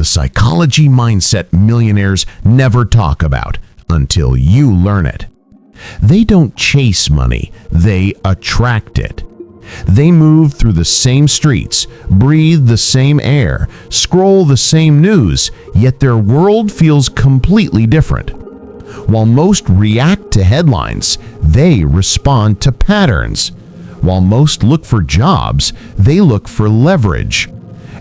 the psychology mindset millionaires never talk about until you learn it. They don't chase money, they attract it. They move through the same streets, breathe the same air, scroll the same news, yet their world feels completely different. While most react to headlines, they respond to patterns. While most look for jobs, they look for leverage.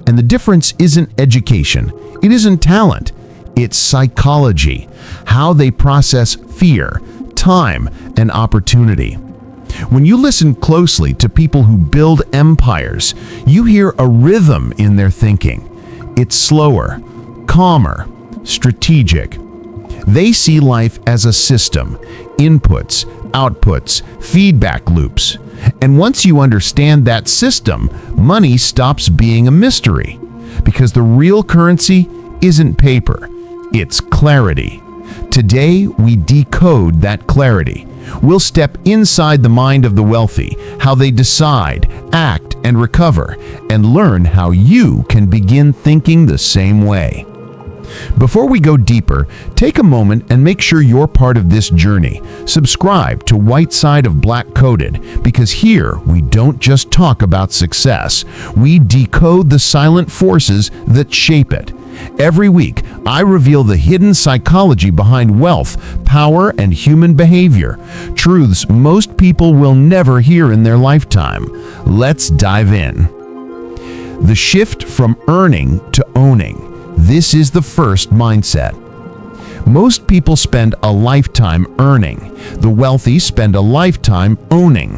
And the difference isn't education, it isn't talent, it's psychology, how they process fear, time, and opportunity. When you listen closely to people who build empires, you hear a rhythm in their thinking. It's slower, calmer, strategic. They see life as a system, inputs, outputs, feedback loops. And once you understand that system, money stops being a mystery. Because the real currency isn't paper, it's clarity. Today, we decode that clarity. We'll step inside the mind of the wealthy, how they decide, act, and recover, and learn how you can begin thinking the same way. Before we go deeper, take a moment and make sure you're part of this journey. Subscribe to White Side of Black Coded, because here we don't just talk about success, we decode the silent forces that shape it. Every week, I reveal the hidden psychology behind wealth, power, and human behavior, truths most people will never hear in their lifetime. Let's dive in. The shift from earning to owning. This is the first mindset. Most people spend a lifetime earning. The wealthy spend a lifetime owning.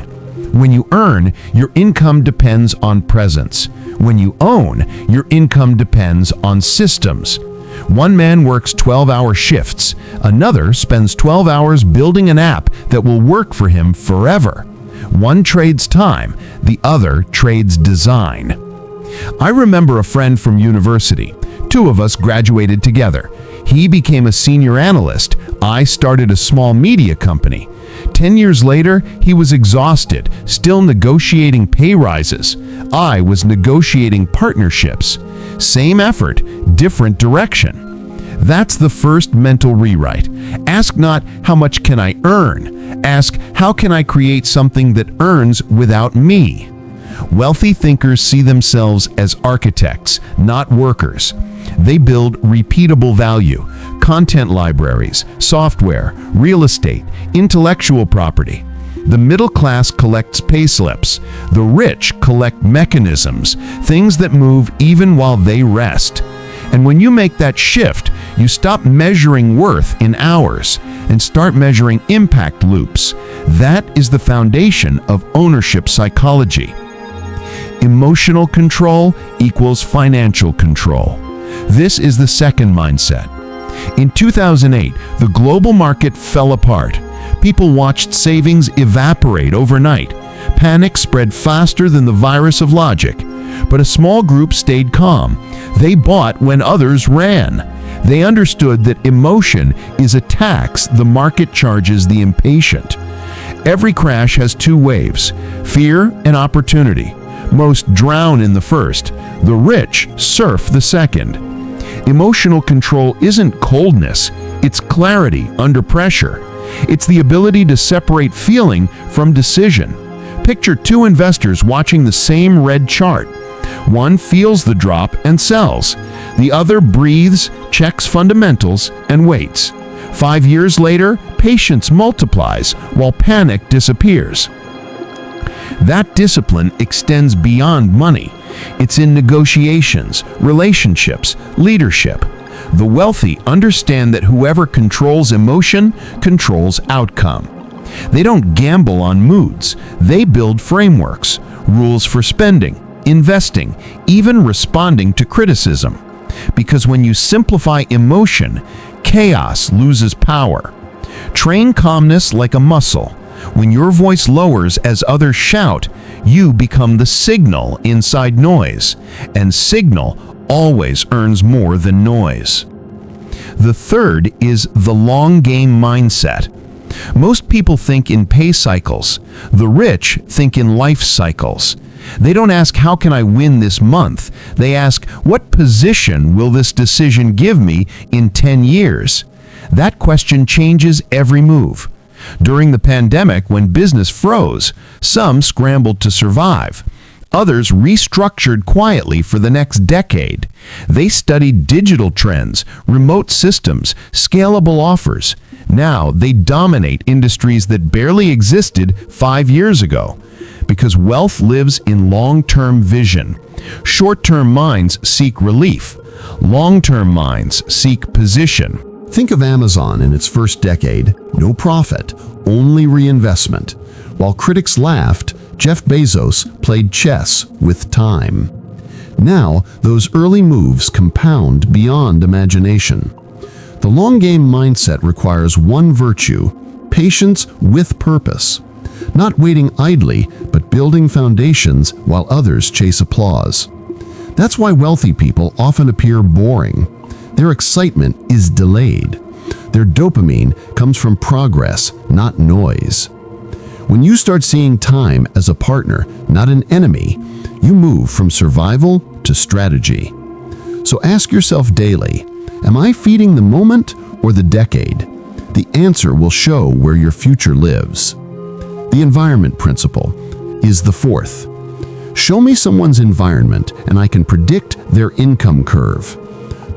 When you earn, your income depends on presence. When you own, your income depends on systems. One man works 12-hour shifts. Another spends 12 hours building an app that will work for him forever. One trades time, the other trades design. I remember a friend from university. Two of us graduated together. He became a senior analyst. I started a small media company. 10 years later, he was exhausted, still negotiating pay rises. I was negotiating partnerships. Same effort, different direction. That's the first mental rewrite. Ask not, how much can I earn? Ask, how can I create something that earns without me? Wealthy thinkers see themselves as architects, not workers. They build repeatable value, content libraries, software, real estate, intellectual property. The middle class collects payslips. The rich collect mechanisms, things that move even while they rest. And when you make that shift, you stop measuring worth in hours and start measuring impact loops. That is the foundation of ownership psychology. Emotional control equals financial control. This is the second mindset. In 2008, the global market fell apart. People watched savings evaporate overnight. Panic spread faster than the virus of logic. But a small group stayed calm. They bought when others ran. They understood that emotion is a tax the market charges the impatient. Every crash has two waves, fear and opportunity. Most drown in the first. The rich surf the second. Emotional control isn't coldness, it's clarity under pressure. It's the ability to separate feeling from decision. Picture two investors watching the same red chart. One feels the drop and sells. The other breathes, checks fundamentals, and waits. 5 years later, patience multiplies while panic disappears. That discipline extends beyond money. It's in negotiations, relationships, leadership. The wealthy understand that whoever controls emotion controls outcome. They don't gamble on moods. They build frameworks, rules for spending, investing, even responding to criticism. Because when you simplify emotion, chaos loses power. Train calmness like a muscle. When your voice lowers as others shout, you become the signal inside noise, and signal always earns more than noise. The third is the long game mindset. Most people think in pay cycles. The rich think in life cycles. They don't ask, how can I win this month? They ask, what position will this decision give me in 10 years? That question changes every move. During the pandemic, when business froze, some scrambled to survive. Others restructured quietly for the next decade. They studied digital trends, remote systems, scalable offers. Now they dominate industries that barely existed 5 years ago. Because wealth lives in long-term vision. Short-term minds seek relief. Long-term minds seek position. Think of Amazon in its first decade. No profit, only reinvestment. While critics laughed, Jeff Bezos played chess with time. Now, those early moves compound beyond imagination. The long-game mindset requires one virtue: patience with purpose. Not waiting idly, but building foundations while others chase applause. That's why wealthy people often appear boring. Their excitement is delayed. Their dopamine comes from progress, not noise. When you start seeing time as a partner, not an enemy, you move from survival to strategy. So ask yourself daily, am I feeding the moment or the decade? The answer will show where your future lives. The environment principle is the fourth. Show me someone's environment and I can predict their income curve.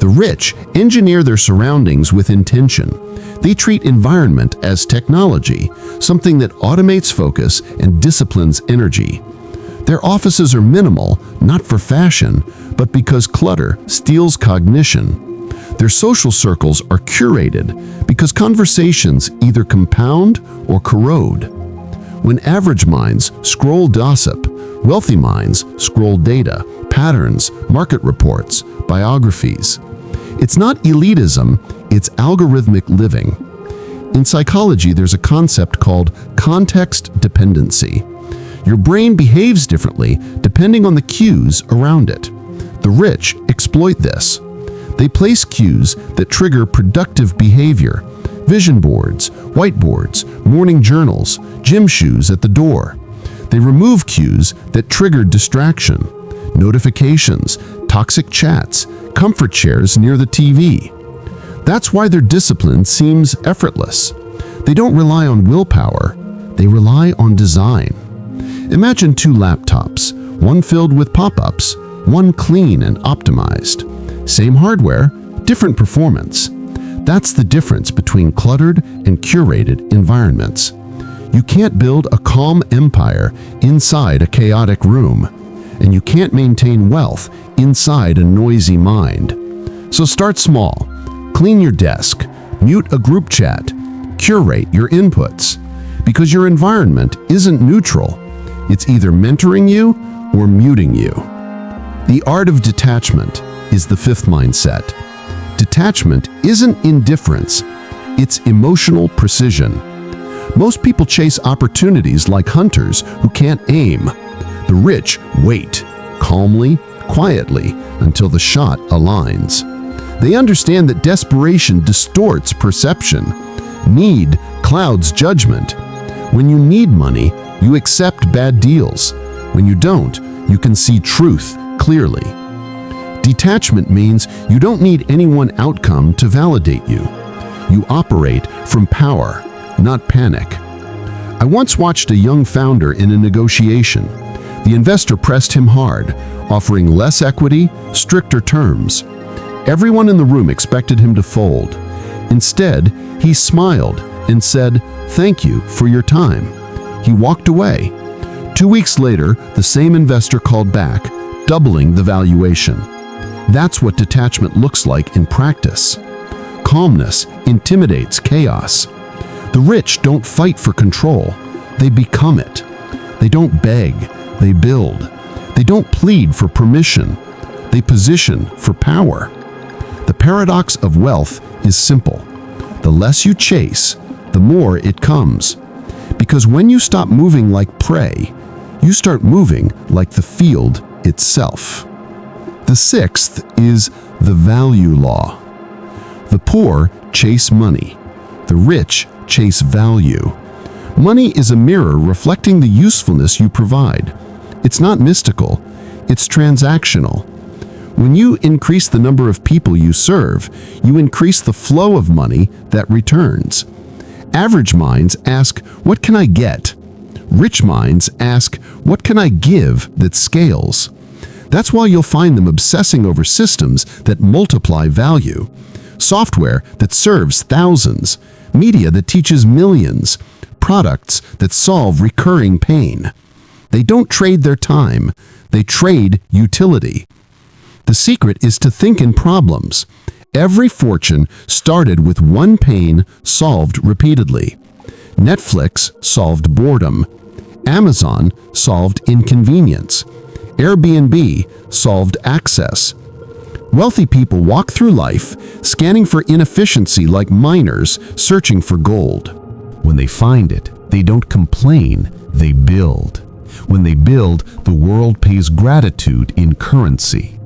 The rich engineer their surroundings with intention. They treat environment as technology, something that automates focus and disciplines energy. Their offices are minimal, not for fashion, but because clutter steals cognition. Their social circles are curated because conversations either compound or corrode. When average minds scroll gossip, wealthy minds scroll data, patterns, market reports, biographies. It's not elitism, it's algorithmic living. In psychology, there's a concept called context dependency. Your brain behaves differently depending on the cues around it. The rich exploit this. They place cues that trigger productive behavior. Vision boards, whiteboards, morning journals, gym shoes at the door. They remove cues that trigger distraction. Notifications, toxic chats, comfort chairs near the TV. That's why their discipline seems effortless. They don't rely on willpower, they rely on design. Imagine two laptops, one filled with pop-ups, one clean and optimized. Same hardware, different performance. That's the difference between cluttered and curated environments. You can't build a calm empire inside a chaotic room, and you can't maintain wealth inside a noisy mind. So start small. Clean your desk, mute a group chat, curate your inputs, because your environment isn't neutral. It's either mentoring you or muting you. The art of detachment is the fifth mindset. Detachment isn't indifference, it's emotional precision. Most people chase opportunities like hunters who can't aim. The rich wait, calmly, quietly, until the shot aligns. They understand that desperation distorts perception. Need clouds judgment. When you need money, you accept bad deals. When you don't, you can see truth clearly. Detachment means you don't need any one outcome to validate you. You operate from power, not panic. I once watched a young founder in a negotiation. The investor pressed him hard, offering less equity, stricter terms. Everyone in the room expected him to fold. Instead, he smiled and said, "Thank you for your time." He walked away. 2 weeks later, the same investor called back, doubling the valuation. That's what detachment looks like in practice. Calmness intimidates chaos. The rich don't fight for control, they become it. They don't beg, they build. They don't plead for permission, they position for power. The paradox of wealth is simple. The less you chase, the more it comes. Because when you stop moving like prey, you start moving like the field itself. The sixth is the value law. The poor chase money. The rich chase value. Money is a mirror reflecting the usefulness you provide. It's not mystical, it's transactional. When you increase the number of people you serve, you increase the flow of money that returns. Average minds ask, "What can I get?" Rich minds ask, "What can I give that scales?" That's why you'll find them obsessing over systems that multiply value, software that serves thousands, media that teaches millions, products that solve recurring pain. They don't trade their time, they trade utility. The secret is to think in problems. Every fortune started with one pain solved repeatedly. Netflix solved boredom. Amazon solved inconvenience. Airbnb solved access. Wealthy people walk through life scanning for inefficiency like miners searching for gold. When they find it, they don't complain, they build. When they build, the world pays gratitude in currency.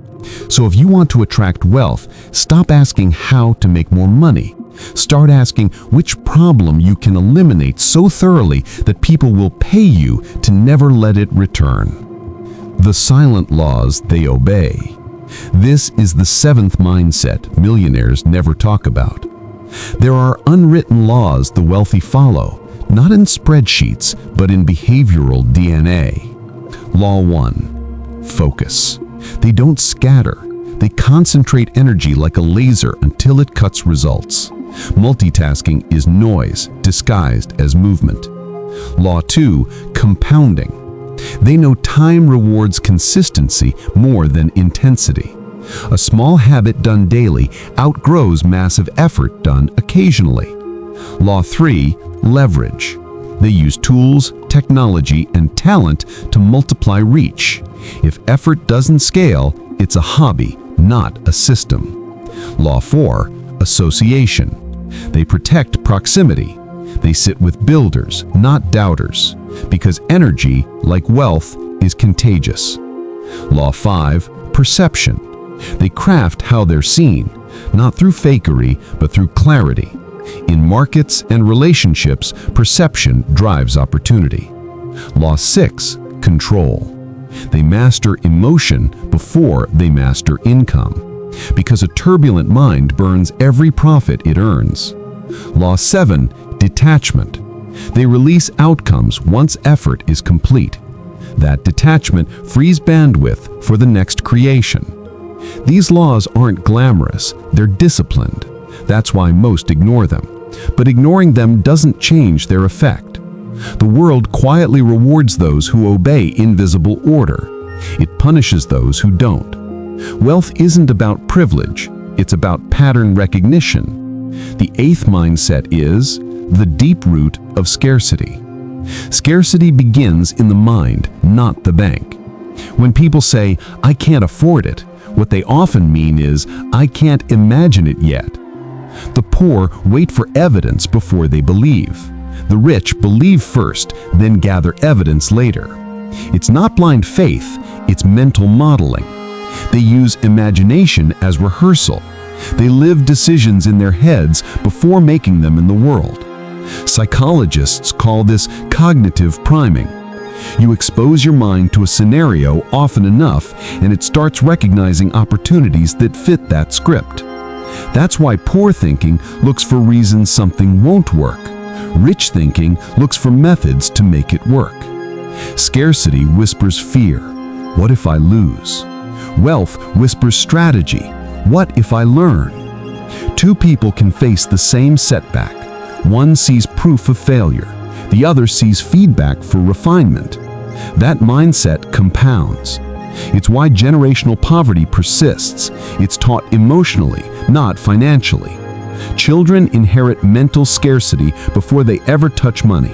So if you want to attract wealth, stop asking how to make more money. Start asking which problem you can eliminate so thoroughly that people will pay you to never let it return. The silent laws they obey. This is the seventh mindset millionaires never talk about. There are unwritten laws the wealthy follow, not in spreadsheets, but in behavioral DNA. Law 1. Focus. They don't scatter. They concentrate energy like a laser until it cuts results. Multitasking is noise disguised as movement. Law 2. Compounding. They know time rewards consistency more than intensity. A small habit done daily outgrows massive effort done occasionally. Law 3. Leverage. They use tools, technology, and talent to multiply reach. If effort doesn't scale, it's a hobby, not a system. Law 4. Association. They protect proximity. They sit with builders, not doubters, because energy, like wealth, is contagious. Law 5. Perception. They craft how they're seen, not through fakery, but through clarity. In markets and relationships, perception drives opportunity. Law 6. Control. They master emotion before they master income, because a turbulent mind burns every profit it earns. Law 7. Detachment. They release outcomes once effort is complete. That detachment frees bandwidth for the next creation. These laws aren't glamorous, they're disciplined. That's why most ignore them. But ignoring them doesn't change their effect. The world quietly rewards those who obey invisible order. It punishes those who don't. Wealth isn't about privilege, it's about pattern recognition. The eighth mindset is the deep root of scarcity. Scarcity begins in the mind, not the bank. When people say, "I can't afford it," what they often mean is, "I can't imagine it yet." The poor wait for evidence before they believe. The rich believe first, then gather evidence later. It's not blind faith, it's mental modeling. They use imagination as rehearsal. They live decisions in their heads before making them in the world. Psychologists call this cognitive priming. You expose your mind to a scenario often enough, and it starts recognizing opportunities that fit that script. That's why poor thinking looks for reasons something won't work. Rich thinking looks for methods to make it work. Scarcity whispers fear. What if I lose? Wealth whispers strategy. What if I learn? Two people can face the same setback. One sees proof of failure. The other sees feedback for refinement. That mindset compounds. It's why generational poverty persists. It's taught emotionally, not financially. Children inherit mental scarcity before they ever touch money.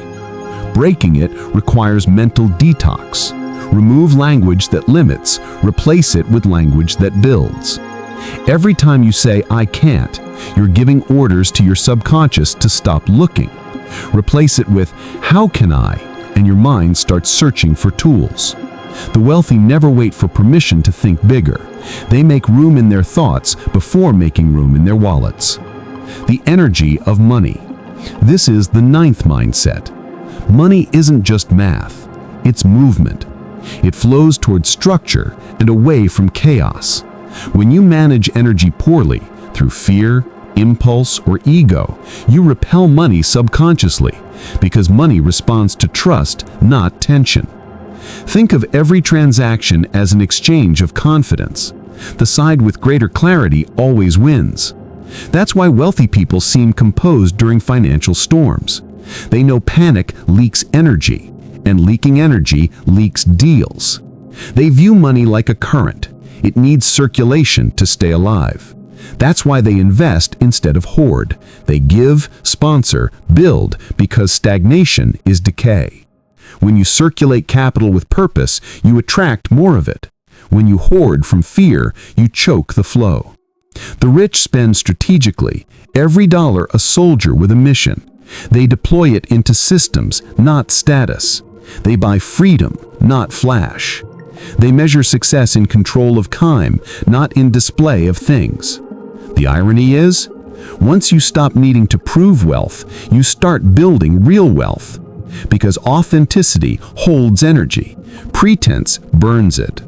Breaking it requires mental detox. Remove language that limits, replace it with language that builds. Every time you say, "I can't," you're giving orders to your subconscious to stop looking. Replace it with, "How can I?" and your mind starts searching for tools. The wealthy never wait for permission to think bigger. They make room in their thoughts before making room in their wallets. The energy of money. This is the ninth mindset. Money isn't just math, it's movement. It flows towards structure and away from chaos. When you manage energy poorly, through fear, impulse, or ego, you repel money subconsciously, because money responds to trust, not tension. Think of every transaction as an exchange of confidence. The side with greater clarity always wins. That's why wealthy people seem composed during financial storms. They know panic leaks energy, and leaking energy leaks deals. They view money like a current. It needs circulation to stay alive. That's why they invest instead of hoard. They give, sponsor, build, because stagnation is decay. When you circulate capital with purpose, you attract more of it. When you hoard from fear, you choke the flow. The rich spend strategically, every dollar a soldier with a mission. They deploy it into systems, not status. They buy freedom, not flash. They measure success in control of time, not in display of things. The irony is, once you stop needing to prove wealth, you start building real wealth. Because authenticity holds energy, pretense burns it.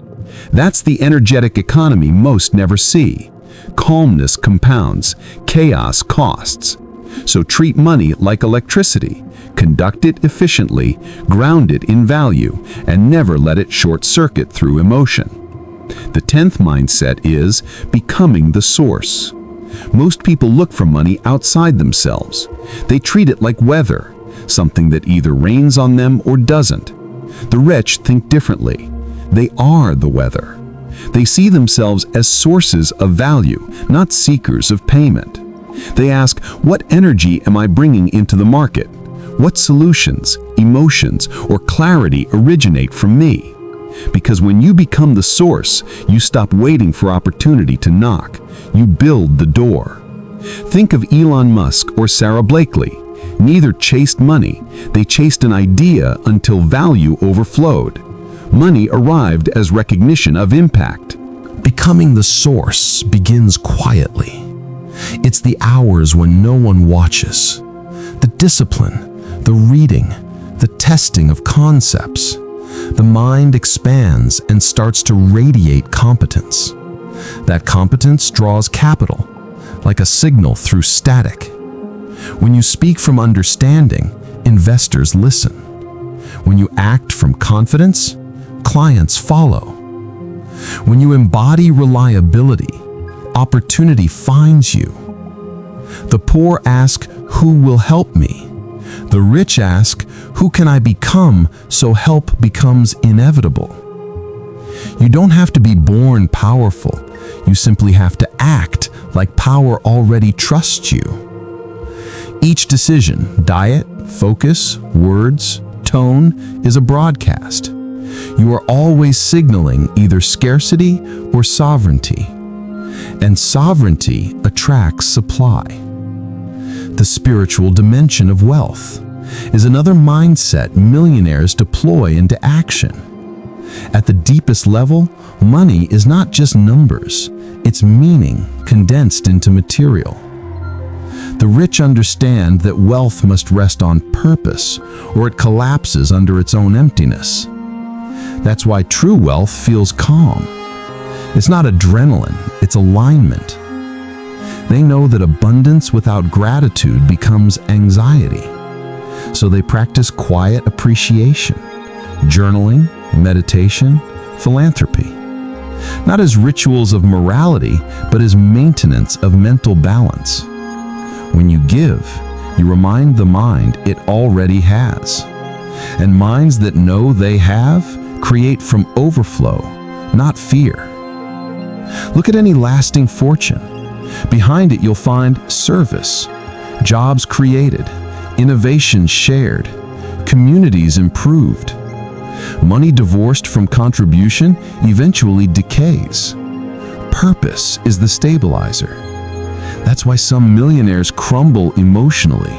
That's the energetic economy most never see. Calmness compounds, chaos costs. So treat money like electricity. Conduct it efficiently, ground it in value, and never let it short-circuit through emotion. The 10th mindset is becoming the source. Most people look for money outside themselves. They treat it like weather, something that either rains on them or doesn't. The rich think differently. They are the weather. They see themselves as sources of value, not seekers of payment. They ask, what energy am I bringing into the market? What solutions, emotions, or clarity originate from me? Because when you become the source, you stop waiting for opportunity to knock. You build the door. Think of Elon Musk or Sarah Blakely. Neither chased money. They chased an idea until value overflowed. Money arrived as recognition of impact. Becoming the source begins quietly. It's the hours when no one watches. The discipline, the reading, the testing of concepts. The mind expands and starts to radiate competence. That competence draws capital, like a signal through static. When you speak from understanding, investors listen. When you act from confidence, clients follow. When you embody reliability, opportunity finds you. The poor ask, who will help me? The rich ask, who can I become so help becomes inevitable? You don't have to be born powerful. You simply have to act like power already trusts you. Each decision, diet, focus, words, tone, is a broadcast. You are always signaling either scarcity or sovereignty. And sovereignty attracts supply. The spiritual dimension of wealth is another mindset millionaires deploy into action. At the deepest level, money is not just numbers, it's meaning condensed into material. The rich understand that wealth must rest on purpose, or it collapses under its own emptiness. That's why true wealth feels calm. It's not adrenaline, it's alignment. They know that abundance without gratitude becomes anxiety. So they practice quiet appreciation, journaling, meditation, philanthropy. Not as rituals of morality, but as maintenance of mental balance. When you give, you remind the mind it already has. And minds that know they have create from overflow, not fear. Look at any lasting fortune. Behind it you'll find service, jobs created, innovation shared, communities improved. Money divorced from contribution eventually decays. Purpose is the stabilizer. That's why some millionaires crumble emotionally,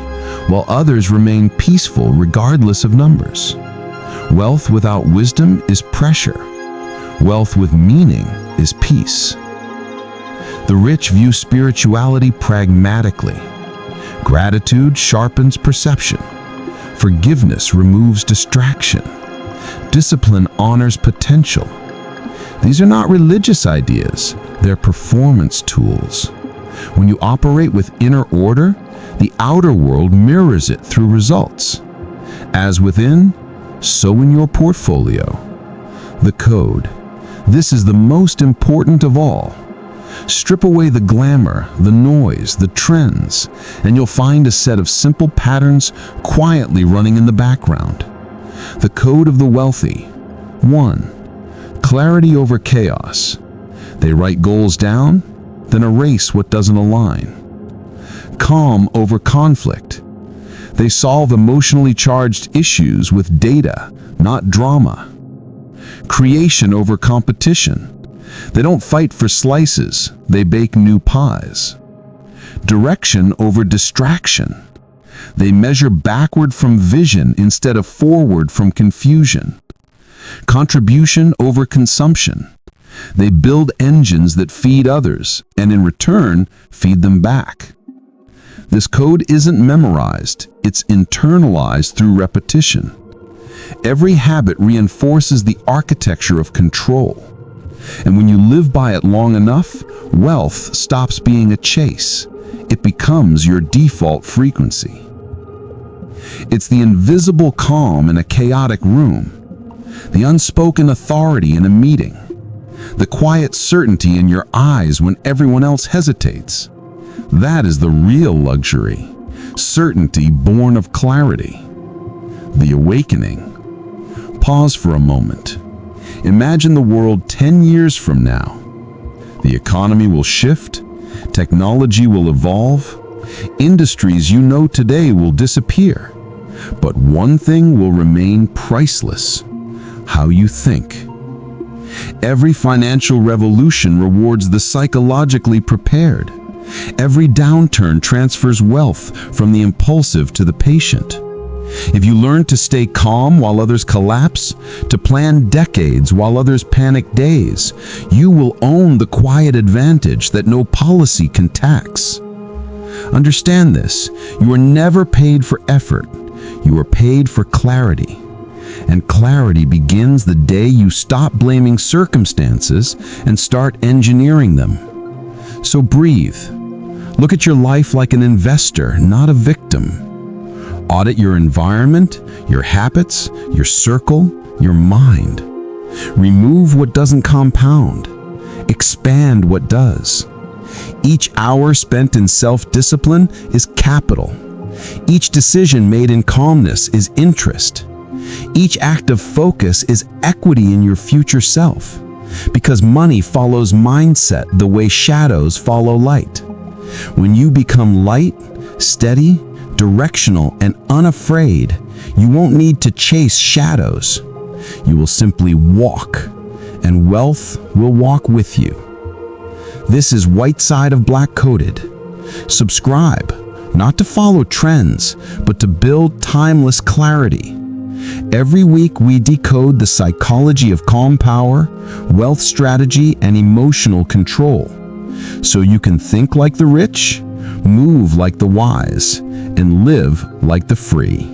while others remain peaceful regardless of numbers. Wealth without wisdom is pressure. Wealth with meaning is peace. The rich view spirituality pragmatically. Gratitude sharpens perception. Forgiveness removes distraction. Discipline honors potential. These are not religious ideas, they're performance tools. When you operate with inner order, the outer world mirrors it through results. As within, so in your portfolio. The code. This is the most important of all. Strip away the glamour, the noise, the trends, and you'll find a set of simple patterns quietly running in the background. The code of the wealthy. 1. Clarity over chaos. They write goals down, then erase what doesn't align. Calm over conflict. They solve emotionally charged issues with data, not drama. Creation over competition. They don't fight for slices, they bake new pies. Direction over distraction. They measure backward from vision instead of forward from confusion. Contribution over consumption. They build engines that feed others and in return feed them back. This code isn't memorized, it's internalized through repetition. Every habit reinforces the architecture of control. And when you live by it long enough, wealth stops being a chase. It becomes your default frequency. It's the invisible calm in a chaotic room, the unspoken authority in a meeting, the quiet certainty in your eyes when everyone else hesitates. That is the real luxury, certainty born of clarity. The awakening. Pause for a moment. Imagine the world 10 years from now. The economy will shift, technology will evolve, industries you know today will disappear. But one thing will remain priceless: how you think. Every financial revolution rewards the psychologically prepared. Every downturn transfers wealth from the impulsive to the patient. If you learn to stay calm while others collapse, to plan decades while others panic days, you will own the quiet advantage that no policy can tax. Understand this: you are never paid for effort, you are paid for clarity. And clarity begins the day you stop blaming circumstances and start engineering them. So breathe. Look at your life like an investor, not a victim. Audit your environment, your habits, your circle, your mind. Remove what doesn't compound. Expand what does. Each hour spent in self-discipline is capital. Each decision made in calmness is interest. Each act of focus is equity in your future self. Because money follows mindset the way shadows follow light. When you become light, steady, directional, and unafraid, you won't need to chase shadows. You will simply walk, and wealth will walk with you. This is White Side of Black Coded. Subscribe, not to follow trends, but to build timeless clarity. Every week we decode the psychology of calm power, wealth strategy, and emotional control, so you can think like the rich, move like the wise, and live like the free.